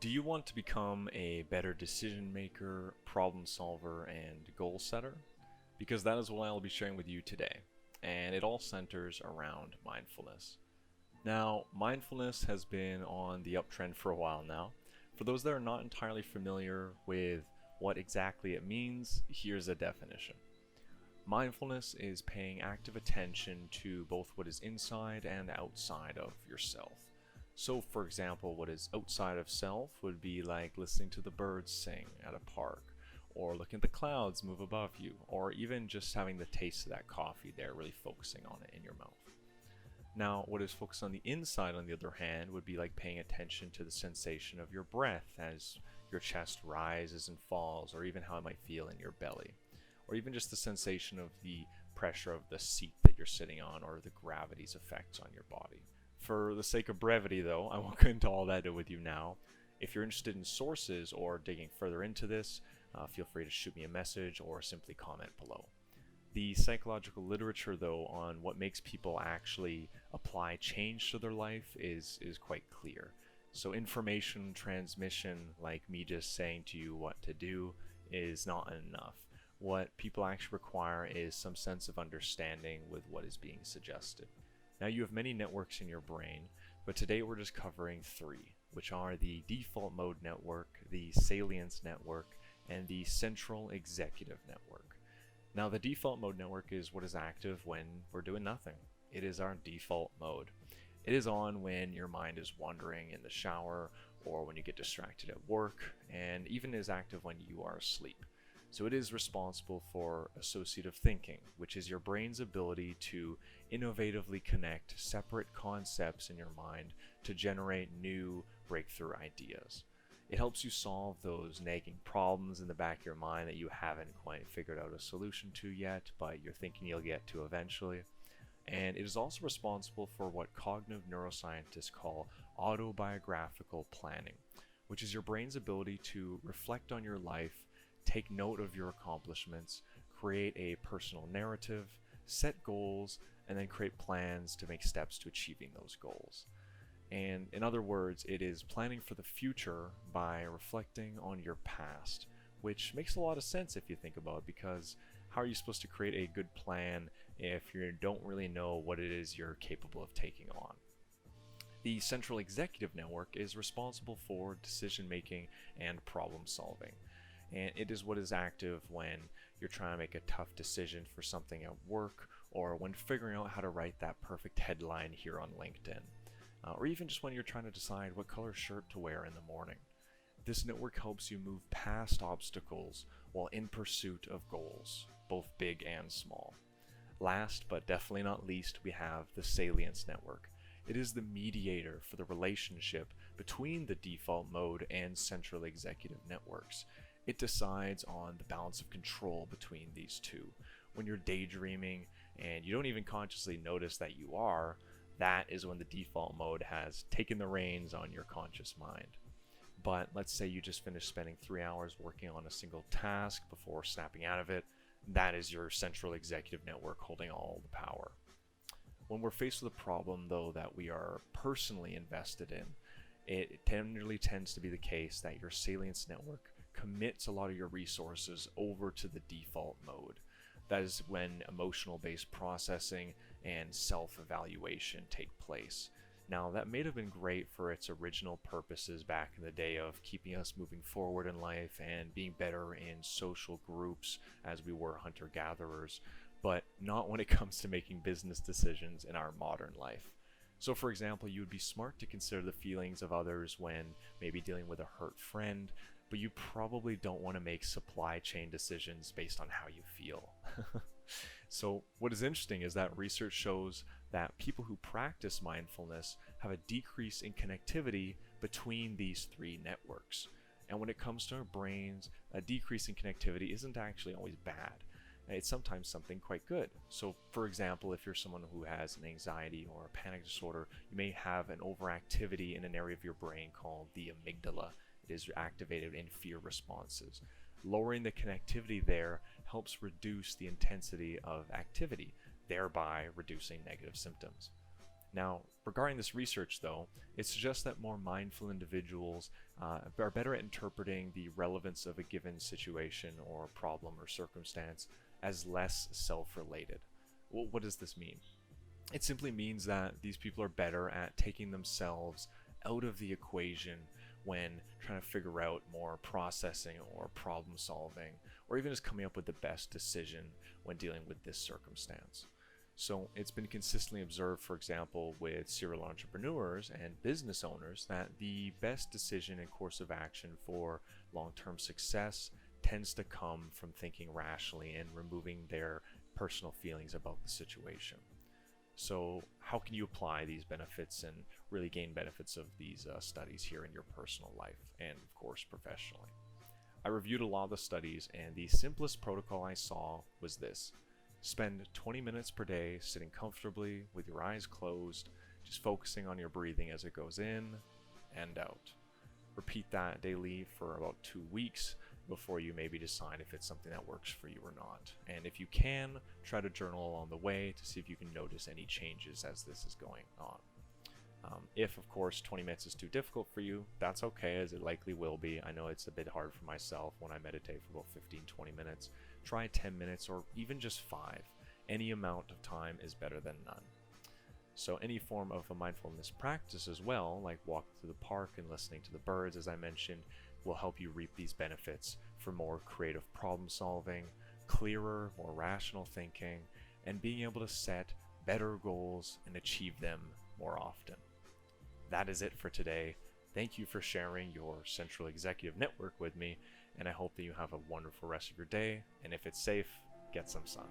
Do you want to become a better decision maker, problem solver, and goal setter? Because that is what I'll be sharing with you today, and it all centers around mindfulness. Now, mindfulness has been on the uptrend for a while now. For those that are not entirely familiar with what exactly it means, here's a definition. Mindfulness is paying active attention to both what is inside and outside of yourself. So, for example, what is outside of self would be like listening to the birds sing at a park, or looking at the clouds move above you, or even just having the taste of that coffee there, really focusing on it in your mouth. Now, what is focused on the inside, on the other hand, would be like paying attention to the sensation of your breath as your chest rises and falls, or even how it might feel in your belly, or even just the sensation of the pressure of the seat that you're sitting on, or the gravity's effects on your body. For the sake of brevity, though, I won't go into all that with you now. If you're interested in sources or digging further into this, feel free to shoot me a message or simply comment below. The psychological literature, though, on what makes people actually apply change to their life is quite clear. So information transmission, like me just saying to you what to do, is not enough. What people actually require is some sense of understanding with what is being suggested. Now, you have many networks in your brain, but today we're just covering three, which are the default mode network, the salience network, and the central executive network. Now, the default mode network is what is active when we're doing nothing. It is our default mode. It is on when your mind is wandering in the shower, or when you get distracted at work, and even is active when you are asleep. So it is responsible for associative thinking, which is your brain's ability to innovatively connect separate concepts in your mind to generate new breakthrough ideas. It helps you solve those nagging problems in the back of your mind that you haven't quite figured out a solution to yet, but you're thinking you'll get to eventually. And it is also responsible for what cognitive neuroscientists call autobiographical planning, which is your brain's ability to reflect on your life, take note of your accomplishments, create a personal narrative, set goals, and then create plans to make steps to achieving those goals. And in other words, it is planning for the future by reflecting on your past, which makes a lot of sense if you think about it, because how are you supposed to create a good plan if you don't really know what it is you're capable of taking on? The central executive network is responsible for decision making and problem solving. And it is what is active when you're trying to make a tough decision for something at work, or when figuring out how to write that perfect headline here on LinkedIn, or even just when you're trying to decide what color shirt to wear in the morning. This network helps you move past obstacles while in pursuit of goals, both big and small. Last but definitely not least, we have the salience network. It is the mediator for the relationship between the default mode and central executive networks. It decides on the balance of control between these two. When you're daydreaming and you don't even consciously notice that you are, that is when the default mode has taken the reins on your conscious mind. But let's say you just finished spending 3 hours working on a single task before snapping out of it. That is your central executive network holding all the power. When we're faced with a problem, though, that we are personally invested in, it generally tends to be the case that your salience network commits a lot of your resources over to the default mode. That is when emotional-based processing and self-evaluation take place. Now, that may have been great for its original purposes back in the day of keeping us moving forward in life and being better in social groups as we were hunter-gatherers, but not when it comes to making business decisions in our modern life. So, for example, you would be smart to consider the feelings of others when maybe dealing with a hurt friend, but you probably don't want to make supply chain decisions based on how you feel. So what is interesting is that research shows that people who practice mindfulness have a decrease in connectivity between these three networks. And when it comes to our brains, a decrease in connectivity isn't actually always bad. It's sometimes something quite good. So for example, if you're someone who has an anxiety or a panic disorder, you may have an overactivity in an area of your brain called the amygdala. It is activated in fear responses. Lowering the connectivity there helps reduce the intensity of activity, thereby reducing negative symptoms. Now, regarding this research though, it suggests that more mindful individuals are better at interpreting the relevance of a given situation or problem or circumstance as less self-related. Well, what does this mean? It simply means that these people are better at taking themselves out of the equation when trying to figure out more processing or problem solving, or even just coming up with the best decision when dealing with this circumstance. So it's been consistently observed, for example, with serial entrepreneurs and business owners, that the best decision and course of action for long-term success tends to come from thinking rationally and removing their personal feelings about the situation. So how can you apply these benefits and really gain benefits of these studies here in your personal life and, of course, professionally? I reviewed a lot of the studies, and the simplest protocol I saw was this. Spend 20 minutes per day sitting comfortably with your eyes closed, just focusing on your breathing as it goes in and out. Repeat that daily for about 2 weeks before you maybe decide if it's something that works for you or not. And if you can, try to journal along the way to see if you can notice any changes as this is going on. If, of course, 20 minutes is too difficult for you, that's okay, as it likely will be. I know it's a bit hard for myself when I meditate for about 15-20 minutes. Try 10 minutes or even just 5. Any amount of time is better than none. So any form of a mindfulness practice as well, like walking through the park and listening to the birds, as I mentioned, will help you reap these benefits for more creative problem solving, clearer, more rational thinking, and being able to set better goals and achieve them more often. That is it for today. Thank you for sharing your Central Executive Network with me, and I hope that you have a wonderful rest of your day, and if it's safe, get some sun.